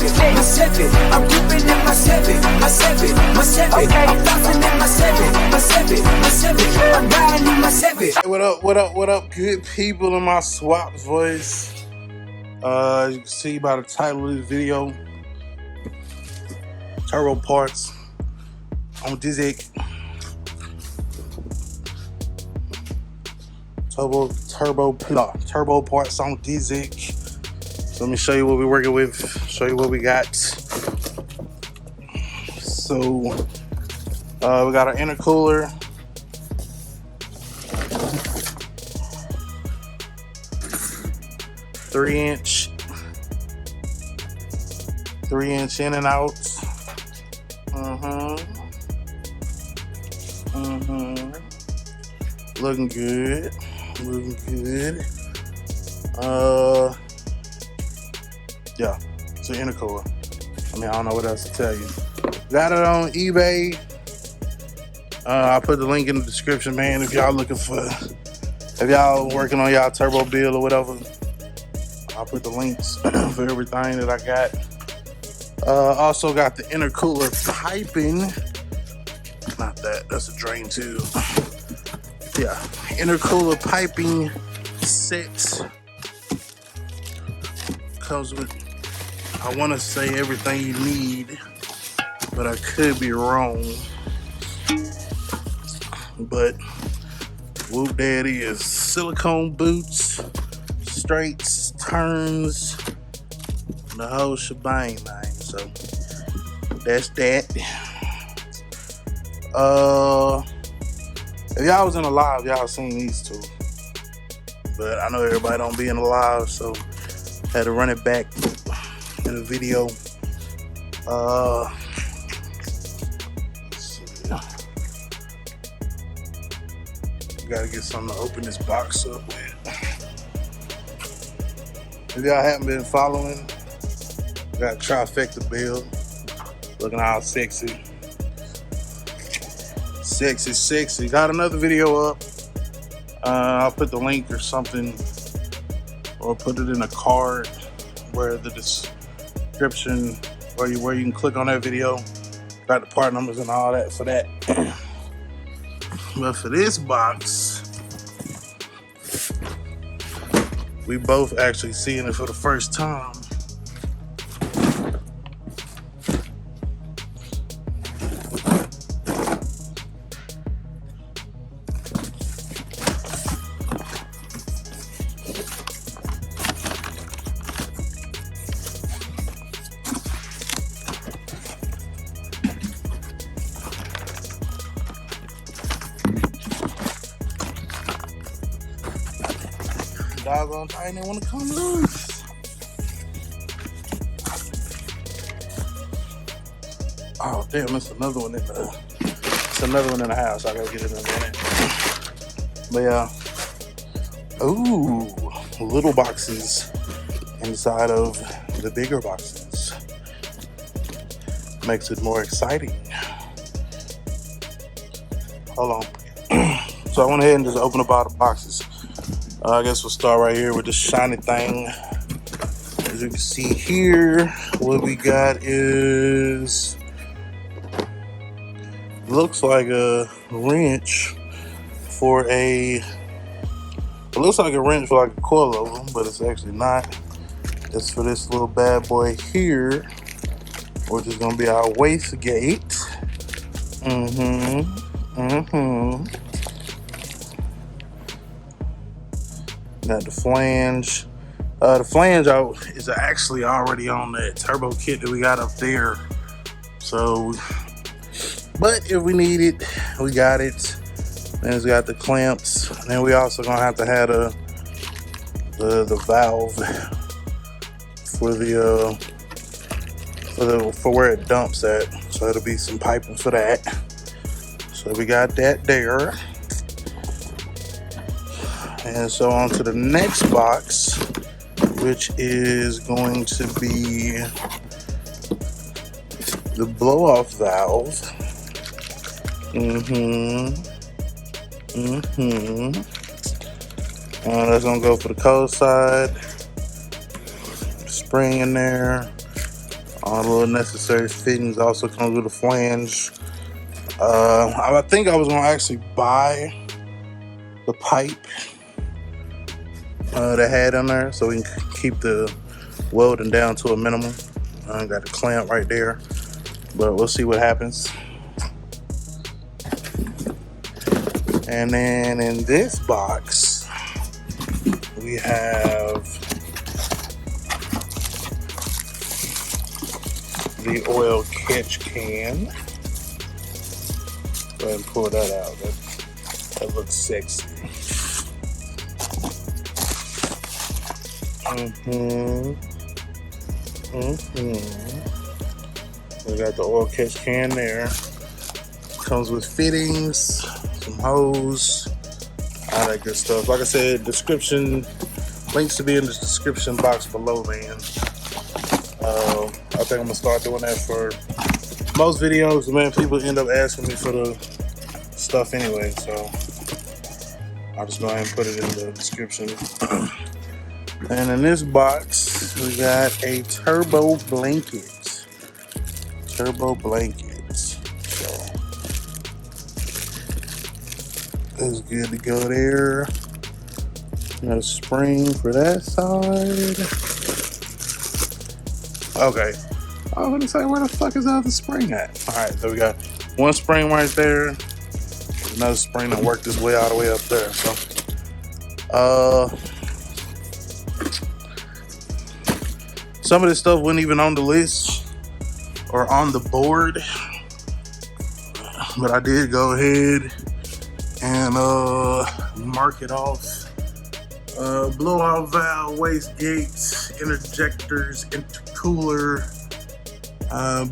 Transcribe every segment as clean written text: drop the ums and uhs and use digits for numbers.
7, my 7. I'm ripping in my 7, my 7, my 7. Okay. I'm bouncing in my 7, my 7, my 7. I'm riding in my 7. Hey, what up, what up, what up, good people in my swaps voice. You can see by the title of this video, turbo parts on Descrption. Turbo parts on Descrption. So let me show you what we're working with, show you what we got. So we got our intercooler. Three inch in and out. Looking good. Yeah, it's an intercooler. I mean, I don't know what else to tell you. Got it on eBay. I'll put the link in the description, man. If y'all working on y'all turbo build or whatever, I'll put the links for everything that I got. Also got the intercooler piping. Not that, that's a drain too. Yeah, intercooler piping set. Comes with, I want to say everything you need, but I could be wrong. But whoop, there it is. Silicone boots, straights, turns, the whole shebang, man. So that's that. If y'all was in a live, y'all seen these two, but I know everybody don't be in a live, so had to run it back in the video. Let's see. Gotta get something to open this box up with. If y'all haven't been following, got trifecta build, looking all sexy. Sexy. Got another video up. I'll put the link or something, or put it in a card where the description, where you can click on that video. Got the part numbers and all that for that. But for this box, we both actually seeing it for the first time. Doggone thing, they want to come loose. Oh damn, it's another one in the. It's another one in the house. I gotta get it in a minute. But yeah, ooh, little boxes inside of the bigger boxes makes it more exciting. Hold on. So I went ahead and just opened up all the boxes. I guess we'll start right here with this shiny thing. As you can see here, what we got is, looks like a wrench for it looks like a wrench for like a coilover, but it's actually not. It's for this little bad boy here, which is gonna be our wastegate. Got the flange. The flange is actually already on that turbo kit that we got up there. So, but if we need it, we got it. Then it's got the clamps. And then we also gonna have to have the valve for where it dumps at. So it'll be some piping for that. So we got that there. And so on to the next box, which is going to be the blow-off valve. That's gonna go for the cold side. Spring in there. All the little necessary fittings. Also comes with a flange. I think I was gonna actually buy the pipe that had in there so we can keep the welding down to a minimum. I got the clamp right there, but we'll see what happens. And then in this box, we have the oil catch can. Go ahead and pull that out. That looks sexy. We got the oil catch can there. Comes with fittings, some hose, all that good stuff. Like I said, description links to be in the description box below, man. I think I'm gonna start doing that for most videos. Man, people end up asking me for the stuff anyway, so I'll just go ahead and put it in the description. And in this box, we got a turbo blanket. Turbo blankets. So it's good to go there. Got a spring for that side. Okay. I was gonna say, where the fuck is the other spring at? Alright, so we got one spring right there. Another spring that worked its way all the way up there. So some of this stuff wasn't even on the list or on the board, but I did go ahead and mark it off. Blowout valve, wastegate, interjectors, intercooler,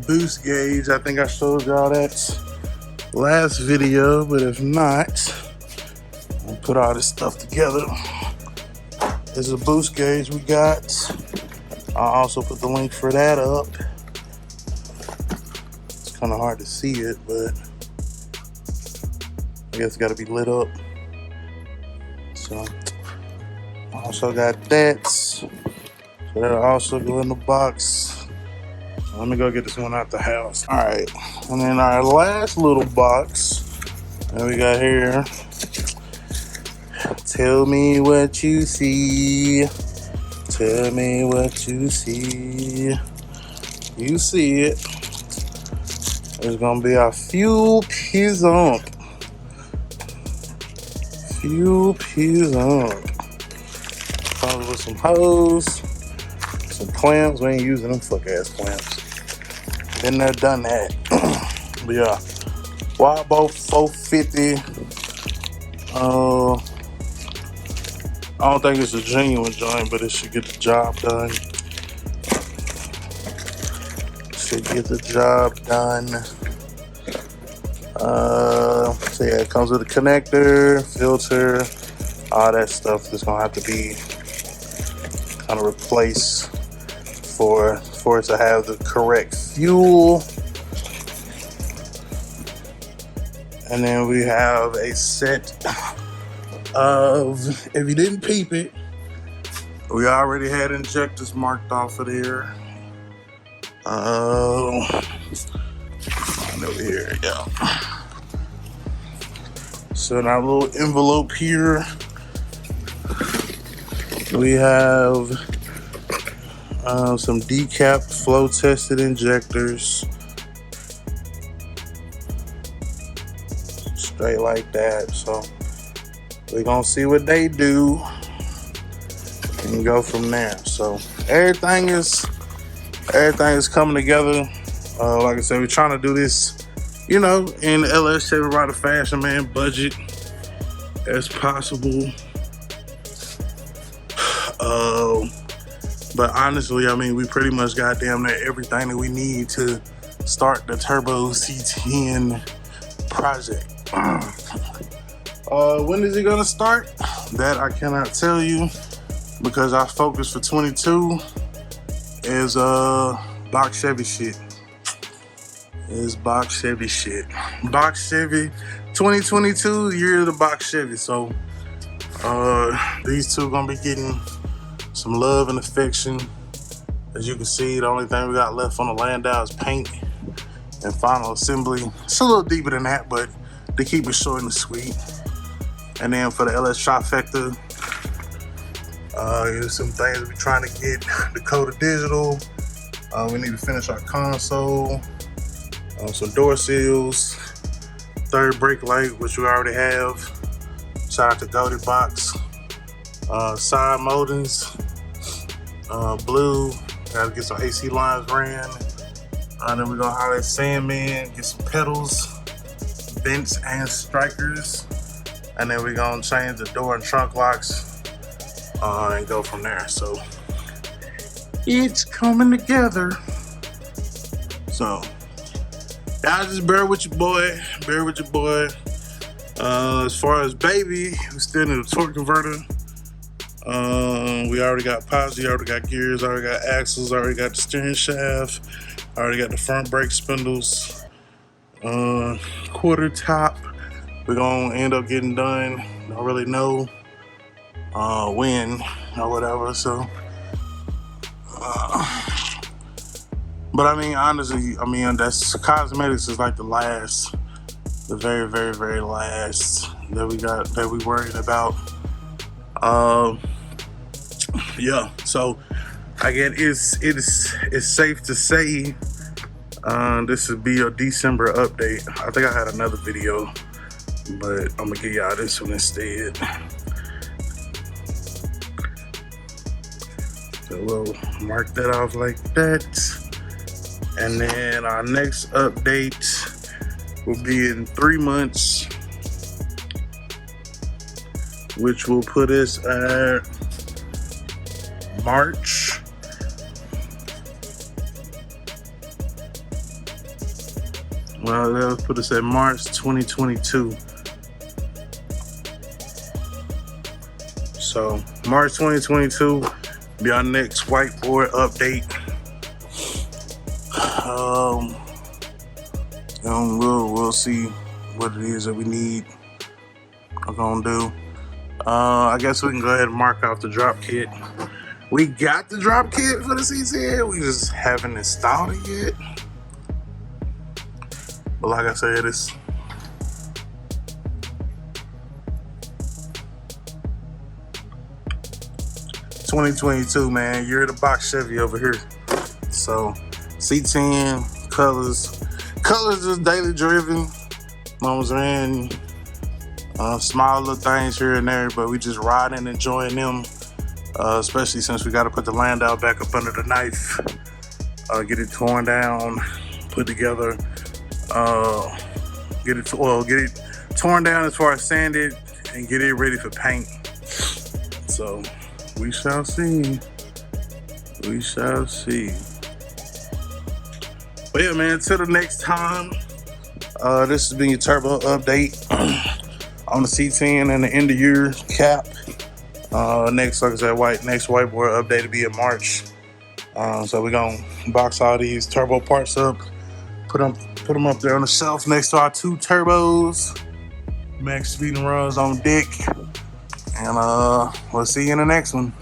boost gauge. I think I showed y'all that last video, but if not, I'll put all this stuff together. This is a boost gauge we got. I'll also put the link for that up. It's kind of hard to see it, but I guess it's got to be lit up. So I also got that. So that'll also go in the box. So let me go get this one out the house. All right, and then our last little box that we got here. Tell me what you see. Tell me what you see. You see it. There's gonna be a fuel pump. Fuel pump. Comes with some hose, some clamps. We ain't using them fuck ass clamps. Been there, done that. But yeah, WACO 450. I don't think it's a genuine joint, but it should get the job done. Should get the job done. So yeah, it comes with a connector, filter, all that stuff that's gonna have to be kind of replaced for it to have the correct fuel. And then we have a set of, if you didn't peep it, we already had injectors marked off of there. Over here, yeah. So in our little envelope here, we have some decapped flow tested injectors. Straight like that. So we're gonna see what they do and go from there. So everything is coming together. Like I said, we're trying to do this, in LS Chevy Rider fashion, man, budget as possible. But honestly, I mean, we pretty much got damn near everything that we need to start the Turbo C10 project. When is it gonna start? That I cannot tell you, because our focus for 22 is box Chevy shit. Box Chevy 2022, year of the box Chevy. So these two gonna be getting some love and affection As you can see, the only thing we got left on the Landau is paint and final assembly. It's a little deeper than that, but to keep it short and sweet. And then for the LS trifecta, here's some things we're trying to get Dakota Digital. We need to finish our console, some door seals, third brake light, which we already have. Shout out to Goated Box. Side moldings, blue. Gotta get some AC lines ran. Then we're gonna holler at Sandman, get some pedals, vents and strikers. And then we're gonna change the door and trunk locks and go from there. So it's coming together. So y'all just bear with your boy, bear with your boy. As far as baby, we still need a torque converter. We already got posi, already got gears, already got axles, already got the steering shaft, already got the front brake spindles, quarter top. We're gonna end up getting done. Don't really know when or whatever. So, but I mean, honestly, I mean that's cosmetics is like the last, the very, very, very last that we got that we worried about. Yeah, so I guess it's safe to say this would be a December update. I think I had another video, but I'm gonna give y'all this one instead. So we'll mark that off like that, and then our next update will be in 3 months, which will put us at March. Well, that'll put us at March 2022. So March 2022 be our next whiteboard update. And we'll see what it is that we need. I'm gonna do. I guess we can go ahead and mark out the drop kit. We got the drop kit for the C10, we just haven't installed it yet. But like I said, it's $2022, man. You're the box Chevy over here. So C10 colors is daily driven. You know what I'm saying? Small little things here and there, but we just riding and enjoying them. Especially since we got to put the Landau back up under the knife, get it torn down, put together, get it torn down as far as sanded, and get it ready for paint. So we shall see. We shall see. But yeah, man, till the next time. This has been your turbo update on the C10 and the end of year cap. Next, like I said, next whiteboard update will be in March. So we're gonna box all these turbo parts up, put them up there on the shelf next to our 2 turbos. Max speed and runs on deck, and we'll see you in the next one.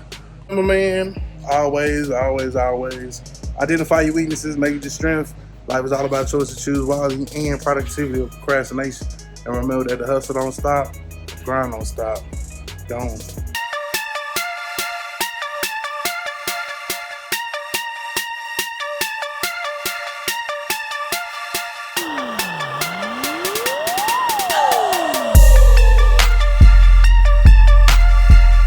My man, always identify your weaknesses, make it your strength. Life is all about choice to choose wisely and productivity of procrastination. And remember that the hustle don't stop, the grind don't stop. Gone.